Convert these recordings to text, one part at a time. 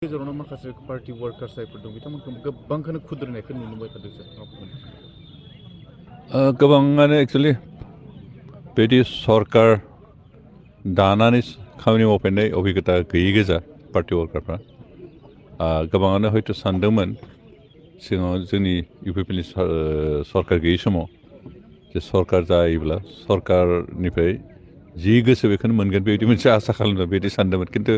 गेजेरावनो माखासे पार्टी वर्कार्स जायफोर दं बिथांमोनखौ गोबांखौनो खुद्रिनायखौ नुनो मोनबाय थादों सार गोबाङानो एक्चुअलि बिदि सरकार दानानै खामानि मावफैनाय अभिगता गैयि गोजा पार्टी वर्कारफ्रा गोबाङानो हयथ' सानदोंमोन सिगाङाव जोंनि UPPLनि सरकार गैयि समाव जे सरकार जायोब्ला सरकारनिफ्राय जि गोसो बेखौनो मोनगोन बेबायदि मोनसे आसा खालामदों बेबायदि सानदोंमोन खिन्थु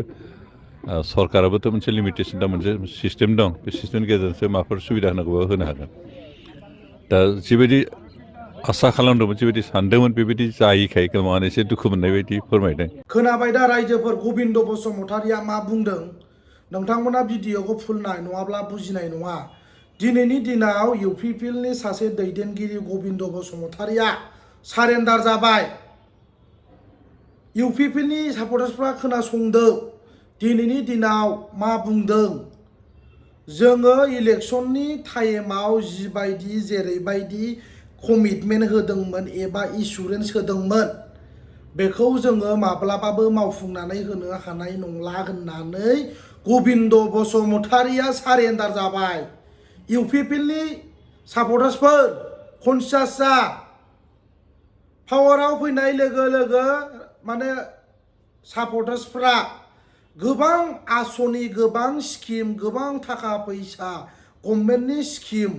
सरकाराबोथ' मोनसे लिमिटेसन दं मोनसे सिस्टेम दं बे सिस्टेमनि गेजेरजोंसो माबाफोर सुबिदा होनांगौबा होनो हागोन दा जिबायदि आसा खालामदोंमोन जिबायदि सानदोंमोन बेबायदि जायैखाय गोबाङानो एसे दुखु मोननाय बायदि फोरमायदों। खोनाबाय दा रायजोफोर गबिन्द बसुमतारिया मा बुंदों नोंथांमोना भिडिअखौ फुल नाय नङाब्ला बुजिनाय नङा। दिनैनि दिनाव UPPLनि सासे दैदेनगिरि गबिन्द बसुमतारिया सारेन्डार जाबाय। UPPLनि सापर्टार्सफ्रा खोनासंदों दिनैनि दिनाव मा बुंदों। जोङो इलेक्शननि टाइमाव जिबायदि जेरैबायदि कमिटमेन्ट होदोंमोन एबा इन्सुरेन्स होदोंमोन बेखौ जोङो माब्लाबाबो मावफुंनानै होनो हानाय नंला होननानै गबिन्द बसुमतारिया सारेन्डार जाबाय। UPPLनि सापर्टार्सफोर कनसियास जा पावाराव फैनाय लोगो लोगो माने सापर्टार्सफ्रा गोबां आसनि गोबां स्किम गोबां थाखा फैसा गभर्नमेन्टनि स्किम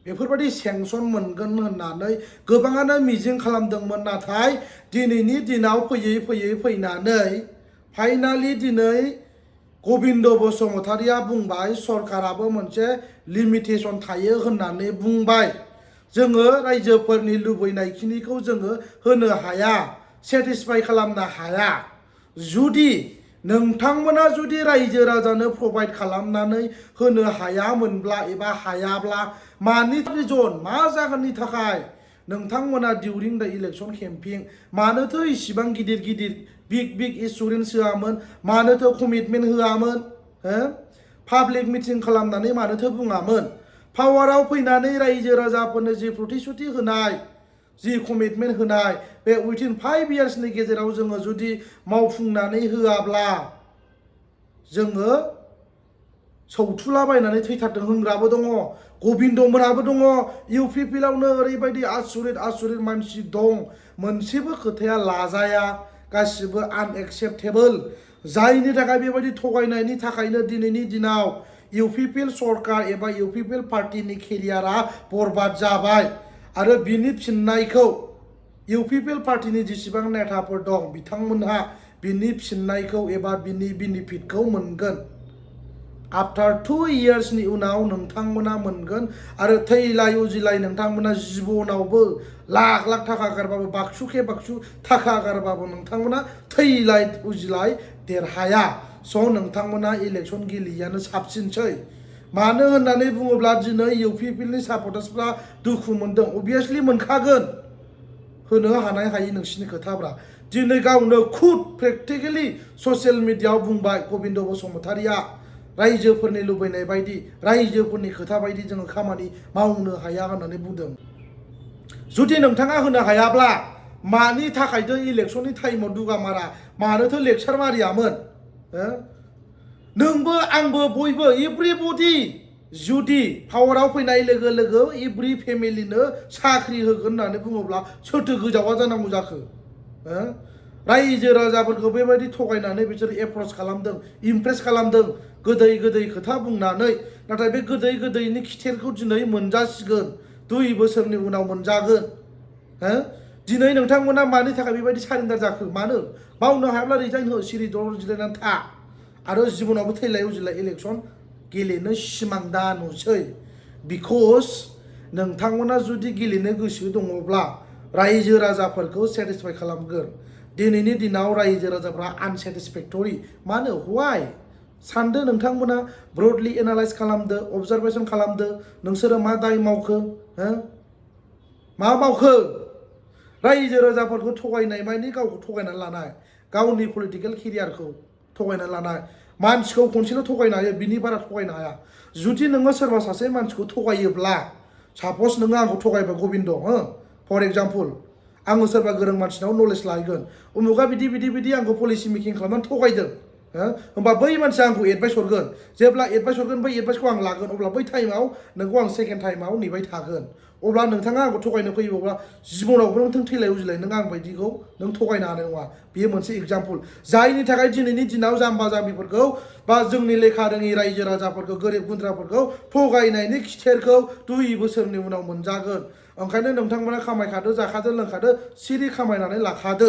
बेफोरबायदि सेंसन मोनगोन होननानै गोबाङानो मिजिं खालामदोंमोन। नाथाय दिनैनि दिनाव फैयै फैयै फैनानै फाइनालि दिनै गबिन्द बसुमतारिया बुंबाय सरकाराबो मोनसे लिमिटेसन थायो होननानै बुंबाय। जोङो रायजोफोरनि लुबैनायखिनिखौ जोङो होनो हाया सेटिसफाइ खालामनो हाया। जुदि नोंथांमोना जुदि रायजो राजानो प्रभाइड खालामनानै होनो हायामोनब्ला एबा हायाब्ला मानि रिजन मा जाहोननि थाखाय नोंथांमोना डिउरिं द इलेक्शन केम्पिं मानोथो इसिबां गिदिर गिदिर बिग इन्सुरेन्स होआमोन मानोथो कमिटमेन्ट होआमोन पाब्लिक मिटिं खालामनानै मानोथो बुङामोन। पावाराव फैनानै रायजो राजाफोरनो जि प्रतिश्रुति होनाय जि कमिटमेन्ट होनाय बे उइथिन 5 इयार्सनि गेजेराव जोङो जुदि मावफुंनानै होआब्ला जोङो सौथुलाबायनानै थैथारदों होनग्राबो दङ गबिन्दमोनाबो दङ। UPPLआवनो ओरैबायदि आसुरित मानसि दं मोनसेबो खोथाया लाजाया गासिबो आनएक्सेप्टेबोल जायनि थाखाय बेबायदि थगायनायनि थाखायनो दिनैनि दिनाव UPPL सरकार एबा UPPL पार्टीनि केरियारा बरबाद जाबाय। आरो बिनि फिननायखौ UPPL पार्टीनि जेसेबां नेताफोर दं बिथांमोनहा बिनि फिननायखौ एबा बिनि बेनिफिटखौ मोनगोन आफ्टार 2 इयार्सनि उनाव नोंथांमोना मोनगोन। आरो थैलाय उजिलाय नोंथांमोना जिबनावबो लाख लाख थाखा गारबाबो बाक्सु थाखा गारबाबो नोंथांमोना थैलाय उजिलाय देरहाया। स' नोंथांमोना इलेक्शन गेलेयैयानो साबसिनसै। मानो होननानै बुङोब्ला दिनै UPPLनि सापर्टार्सफ्रा दुखु मोनदों अबियासलि मोनखागोन होनो हानाय हायि नोंसिनि खोथाफ्रा। दिनै गावनो खुद प्रेक्टिकेलि ससियेल मिडियायाव बुंबाय गबिन्द बसुमतारिया रायजोफोरनि लुबैनाय बायदि रायजोफोरनि खोथा बायदि जोङो खामानि मावनो हाया होननानै बुंदों। जुदि नोंथाङा होनो हायाब्ला मानि थाखायथो इलेक्शननि टाइमाव दुगामारा मानोथो लेक्सार मारियामोन। नोंबो आंबो बयबो एभ्रिबडि जुदि पावाराव फैनाय लोगो लोगो एभ्रि फेमिलिनो साख्रि होगोन होननानै बुङोब्ला सोरथो गोजावा जानांगौ जाखो। रायजो राजाफोरखौ बेबायदि थगायनानै बिसोर एप्रच खालामदों इमप्रेस खालामदों गोदै खोथा बुंनानै। नाथाय बे गोदैनि खिथेरखौ दिनै मोनजासिगोन 2 बोसोरनि उनाव मोनजागोन। दिनै नोंथांमोना मानि थाखाय बेबायदि सारेन्डार जाखो मानो मावनो हायाब्ला रिजाइन हो सिरि दर जिरायनानै था आरो जिबनावबो थैलाय उजिलाय इलेक्शन गेलेनो सिमां दा नुसै। बिकज नोंथांमोना जुदि गेलेनो गोसो दङब्ला रायजो राजाफोरखौ सेटिसफाइ खालामगोन। दिनैनि दिनाव रायजो राजाफ्रा आनसेटिसफेक्टरि मानो वाइ सानदो नोंथांमोना ब्रडलि एनालाइज खालामदो अबजारभेसन खालामदो नोंसोरो मा दाय मावखो मा मावखो। रायजो राजाफोरखौ थगायनाय माने गावखौ थगायनानै लानाय गावनि पलिटिकेल केरियारखौ थगायनानै लानाय मानसिखौ खनसेल' थगायनो हायो बिनि बारा थगायनो हाया। जुदि नोङो सोरबा सासे मानसिखौ थगायोब्ला सापस नोङो आंखौ थगायबाय गबिन्द फर एग्जाम्पल आङो सोरबा गोरों मानसिनाव नलेज लाहैगोन उमुगा बिदि आंखौ पलिसि मेकिं खालामनानै थगायदों होमबा बै मानसिया आंखौ एडभाइस हरगोन जेब्ला एडभाइस हरगोन बै एडभाइसखौ आं लागोन अब्ला बै टाइमाव नोंखौ आं सेकेन्ड टाइमाव नेबाय थागोन अब्ला नोंथाङा आंखौ थगायनो फैयोब्ला जिबनावबो नों थैलाय उजिलाय नों आं बायदिखौ नों थगायनो हानाय नङा बेयो मोनसे एग्जाम्पल जायनि थाखाय दिनैनि दिनाव जाम्बा जाम्बिफोरखौ बा जोंनि लेखा रोङि रायजो राजाफोरखौ गोरिब गुन्द्राफोरखौ थगायनायनि खिथेरखौ 2 बोसोरनि उनाव मोनजागोन ओंखायनो नोंथांमोना खामायखादो जाखादो लोंखादो सिरि खामायनानै लाखादो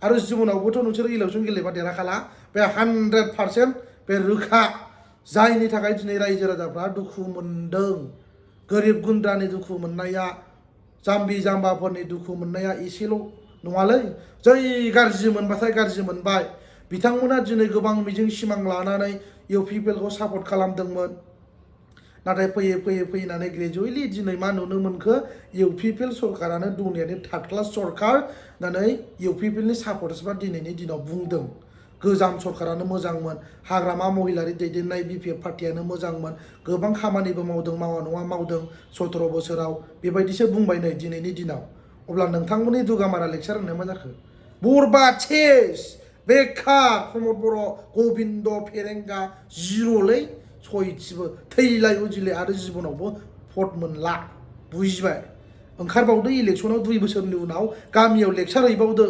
आरो जिबनावबोथ' नोंसोर इलेक्सन गेलेबा देरहाखाला बे 100% बे रोखा जायनि थाखाय दिनै रायजो राजाफ्रा दुखु मोनदों गोरिब गुन्द्रानि दुखु मोननाया जाम्बि जाम्बाफोरनि दुखु मोननाया एसेल' नङालै जै गाज्रि मोनबाथाय गाज्रि मोनबाय बिथांमोना दिनै गोबां मिजिं सिमां लानानै UPPL खौ सापर्ट खालामदोंमोन नाथाय फैयै फैनानै ग्रेजुवेटलि दिनै मा नुनो मोनखो UPPL सरकारानो दुनियानि थार्ड क्लास सरकार होननानै UPPL नि सापर्टार्सफ्रा दिनैनि दिनाव बुंदों गोजाम सरकारानो मोजांमोन हाग्रामा महिलारि दैदेननाय BPF पार्टियानो मोजांमोन गोबां खामानिबो मावदों मावा नङा मावदों 17 बोसोराव बेबायदिसो बुंबाय नै दिनैनि दिनाव अब्ला नोंथांमोननि दुगामारा लेक्सार होननाया मा जाखो बरबाद सेस बेकार प्रमद बर' गबिन्द फेरेंगा जिर'लै सयथिबो थैलाय उजिलाय आरो जिबनावबो भट मोनला बुजिबाय ओंखारबावदो इलेक्सनाव 2 बोसोरनि उनाव गामियाव लेक्सार हैबावदो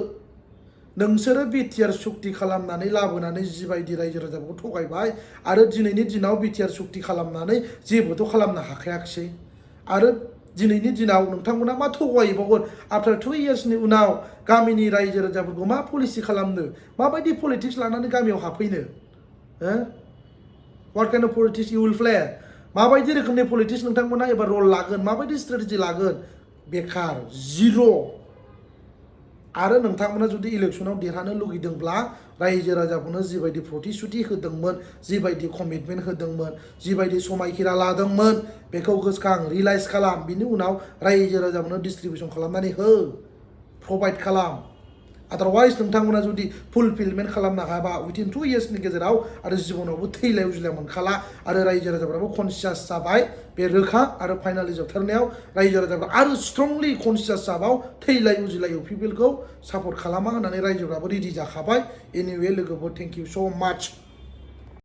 नोंसोरो BTR सुक्ति खालामनानै लाबोनानै जिबायदि रायजो राजाफोरखौ थगायबाय आरो दिनैनि दिनाव BTR सुक्ति खालामनानै जेबोथ' खालामनो हाखायाखिसै आरो दिनैनि दिनाव नोंथांमोना मा थगायबावगोन आफ्टार 2 इयार्सनि उनाव गामिनि रायजो राजाफोरखौ मा पलिसि खालामनो माबायदि पलिटिक्स लानानै गामियाव हाबफैनो What kind of politics you will play माबायदि रोखोमनि पलिटिक्स नोंथांमोना एबा रल लागोन माबायदि स्ट्रेटेजि लागोन बेकार जिर' आरो नोंथांमोना जुदि इलेक्सनाव देरहानो लुगैदोंब्ला रायजो राजाफोरनो जिबायदि प्रतिश्रुति होदोंमोन जिबायदि कमिटमेन्ट होदोंमोन जिबायदि समायखिरा लादोंमोन बेखौ गोसोखां रियलाइज खालाम बिनि उनाव रायजो राजाफोरनो डिस्ट्रिबिउसन खालामनानै हो प्रभाइड खालाम आदारवाइज नोंथांमोना जुदि फुलफिलमेन्ट खालामनो हायाबा उइथिन 2 इयार्सनि गेजेराव आरो जिबनावबो थैलाय उजिलाय मोनखाला आरो रायजो राजाफ्राबो कनसियास जाबाय बे रोखा आरो फाइनालि जोबथारनायाव रायजो राजाफ्रा आरो स्ट्रंलि कनसियास जाबाव थैलाय उजिलाय UPPL खौ सापर्ट खालामा होननानै रायजोफ्राबो रेडि जाखाबाय एनिवे लोगोफोर थेंक इउ सो माच